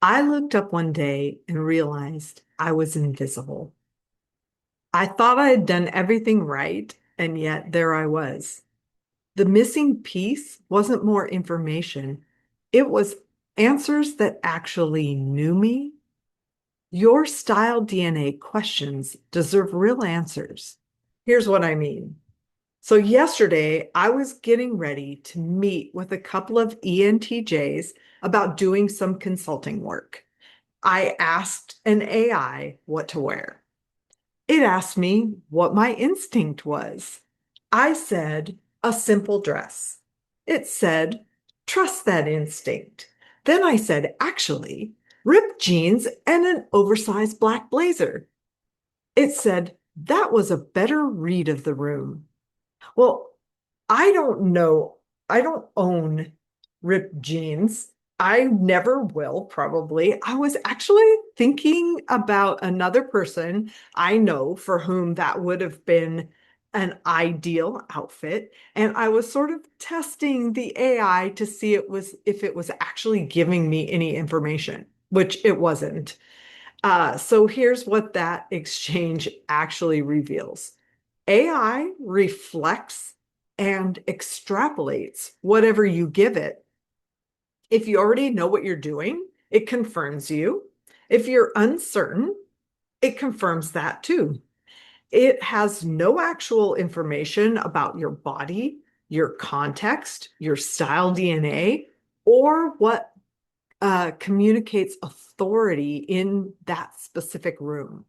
I looked up one day and realized I was invisible. I thought I had done everything right, and yet there I was. The missing piece wasn't more information, it was answers that actually knew me. Your style DNA questions deserve real answers. Here's what I mean. So, yesterday, I was getting ready to meet with a couple of ENTJs about doing some consulting work. I asked an AI what to wear. It asked me what my instinct was. I said, a simple dress. It said, trust that instinct. Then I said, actually, ripped jeans and an oversized black blazer. It said, that was a better read of the room. Well, I don't know. I don't own ripped jeans. I never will, probably. I was actually thinking about another person I know for whom that would have been an ideal outfit. And I was sort of testing the AI to see if it was actually giving me any information, which it wasn't. So here's what that exchange actually reveals. AI reflects and extrapolates whatever you give it. If you already know what you're doing, it confirms you. If you're uncertain, it confirms that too. It has no actual information about your body, your context, your style DNA, or what communicates authority in that specific room.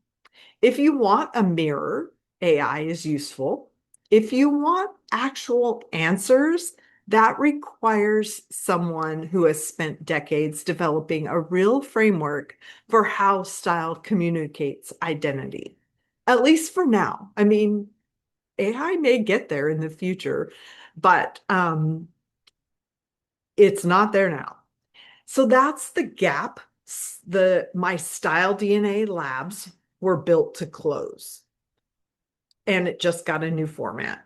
If you want a mirror, AI is useful. If you want actual answers, that requires someone who has spent decades developing a real framework for how style communicates identity. At least for now. I mean, AI may get there in the future, but it's not there now. So that's the gap the my style DNA labs were built to close. And it just got a new format.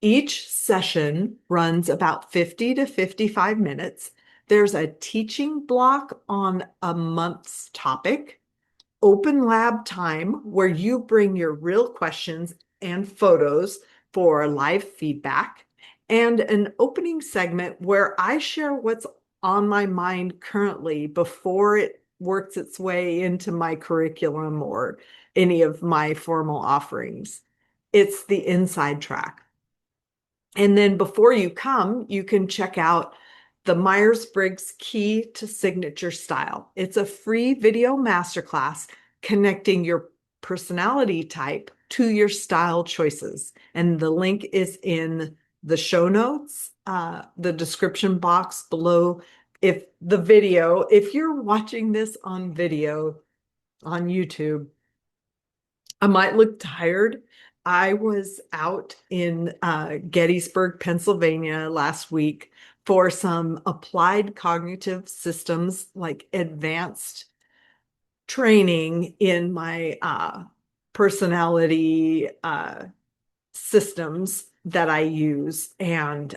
Each session runs about 50 to 55 minutes. There's a teaching block on a month's topic, open lab time where you bring your real questions and photos for live feedback, and an opening segment where I share what's on my mind currently before it works its way into my curriculum or any of my formal offerings. It's the inside track. And then before you come, you can check out the Myers-Briggs Key to Signature Style. It's a free video masterclass connecting your personality type to your style choices. And the link is in the show notes, the description box below. If you're watching this on video on YouTube, I might look tired. I was out in Gettysburg, Pennsylvania last week for some applied cognitive systems, like advanced training in my personality systems that I use. And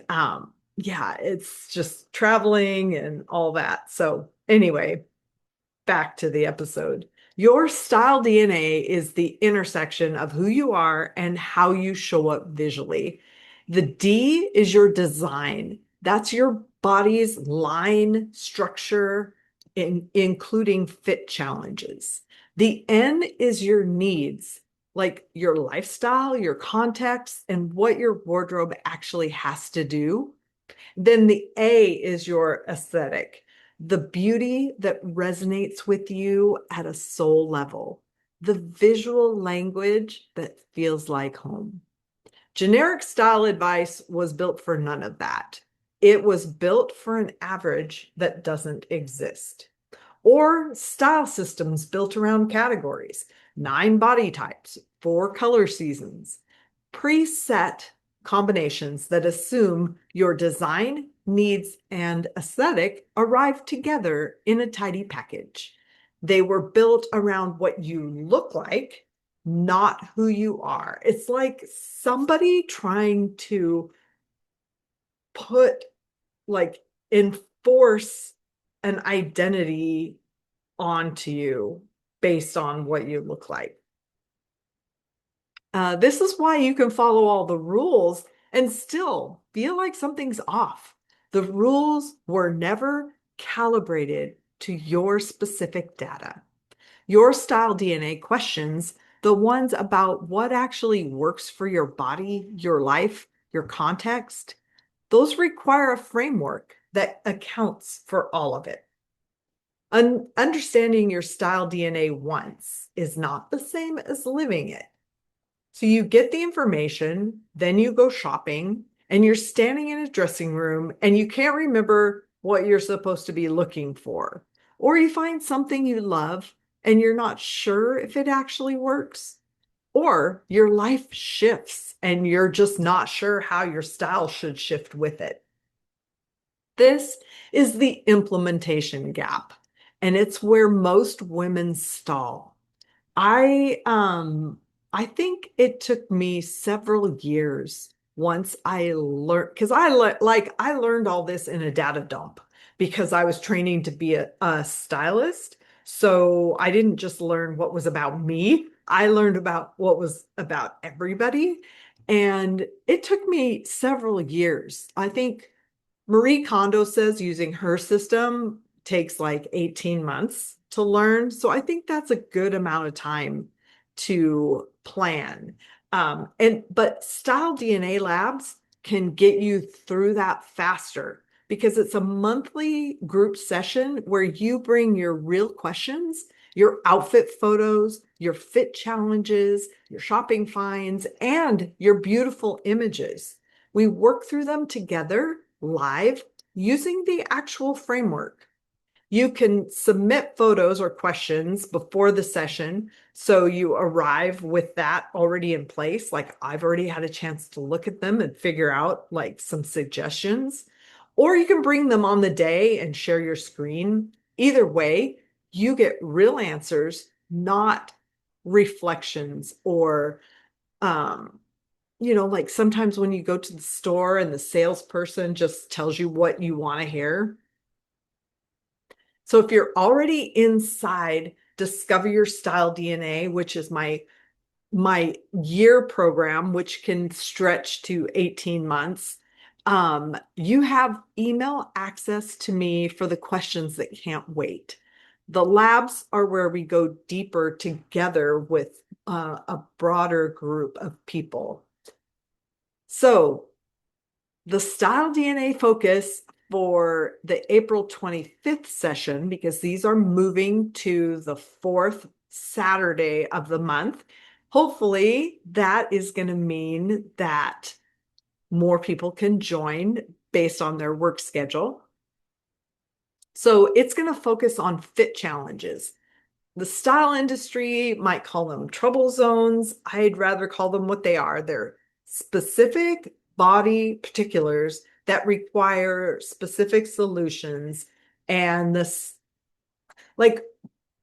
yeah, it's just traveling and all that. So, anyway, back to the episode. Your style DNA is the intersection of who you are and how you show up visually. The D is your design. That's your body's line structure, including fit challenges. The N is your needs, like your lifestyle, your context, and what your wardrobe actually has to do. Then the A is your aesthetic, the beauty that resonates with you at a soul level, the visual language that feels like home. Generic style advice was built for none of that. It was built for an average that doesn't exist. Or style systems built around categories, 9 body types, 4 color seasons, preset combinations that assume your design, needs, and aesthetic arrive together in a tidy package. They were built around what you look like, not who you are. It's like somebody trying to put, like, enforce an identity onto you based on what you look like. This is why you can follow all the rules and still feel like something's off. The rules were never calibrated to your specific data. Your style DNA questions, the ones about what actually works for your body, your life, your context, those require a framework that accounts for all of it. Understanding your style DNA once is not the same as living it. So you get the information, then you go shopping, and you're standing in a dressing room and you can't remember what you're supposed to be looking for. Or you find something you love and you're not sure if it actually works. Or your life shifts and you're just not sure how your style should shift with it. This is the implementation gap, and it's where most women stall. I um I think it took me several years once I learned because I learned all this in a data dump because I was training to be a stylist. So I didn't just learn what was about me. I learned about what was about everybody. And it took me several years. I think Marie Kondo says using her system takes like 18 months to learn. So I think that's a good amount of time to plan. But Style DNA Labs can get you through that faster because it's a monthly group session where you bring your real questions, your outfit photos, your fit challenges, your shopping finds, and your beautiful images. We work through them together live using the actual framework. You can submit photos or questions before the session. So you arrive with that already in place. Like I've already had a chance to look at them and figure out like some suggestions. Or you can bring them on the day and share your screen. Either way, you get real answers, not reflections or um, like sometimes when you go to the store and the salesperson just tells you what you want to hear. So if you're already inside Discover Your Style DNA, which is my year program, which can stretch to 18 months, you have email access to me for the questions that can't wait. The labs are where we go deeper together with a broader group of people. So the Style DNA focus for the April 25th session, because these are moving to the fourth Saturday of the month. Hopefully, that is going to mean that more people can join based on their work schedule. So it's going to focus on fit challenges. The style industry might call them trouble zones. I'd rather call them what they are. They're specific body particulars that require specific solutions. And this, like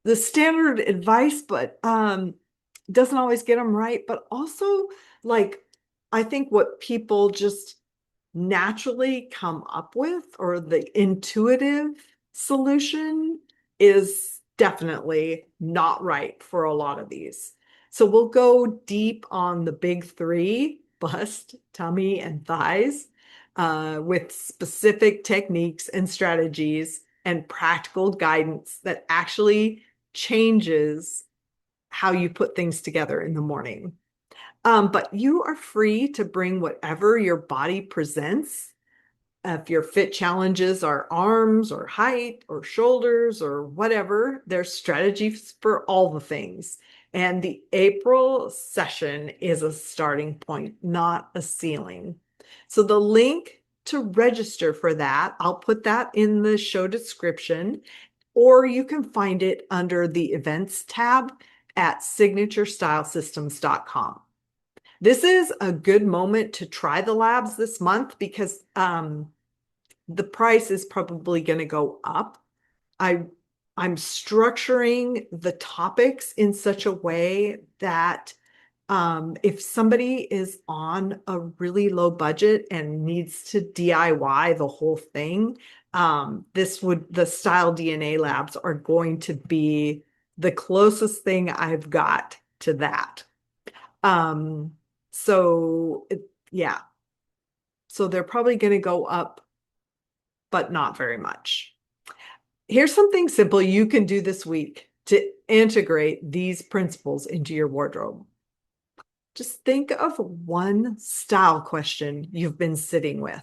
the standard advice, but doesn't always get them right. But also, like, I think what people just naturally come up with or the intuitive solution is definitely not right for a lot of these. So we'll go deep on the big three, bust, tummy, and thighs, with specific techniques and strategies and practical guidance that actually changes how you put things together in the morning. But you are free to bring whatever your body presents. If your fit challenges are arms or height or shoulders or whatever, there's strategies for all the things. And the April session is a starting point, not a ceiling. So the link to register for that, I'll put that in the show description, or you can find it under the events tab at signaturestylesystems.com. This is a good moment to try the labs this month because the price is probably going to go up. I'm structuring the topics in such a way that If somebody is on a really low budget and needs to DIY the whole thing, the Style DNA labs are going to be the closest thing I've got to that. Um, yeah, so they're probably going to go up, but not very much. Here's something simple you can do this week to integrate these principles into your wardrobe. Just think of one style question you've been sitting with.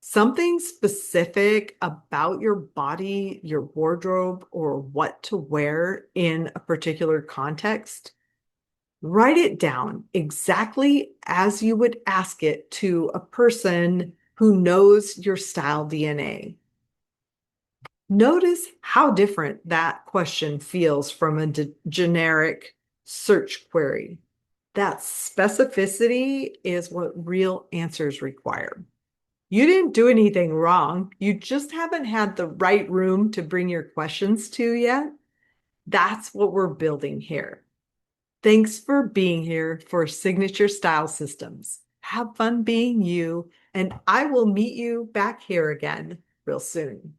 Something specific about your body, your wardrobe, or what to wear in a particular context. Write it down exactly as you would ask it to a person who knows your style DNA. Notice how different that question feels from a generic search query. That specificity is what real answers require. You didn't do anything wrong. You just haven't had the right room to bring your questions to yet. That's what we're building here. Thanks for being here for Signature Style Systems. Have fun being you, and I will meet you back here again real soon.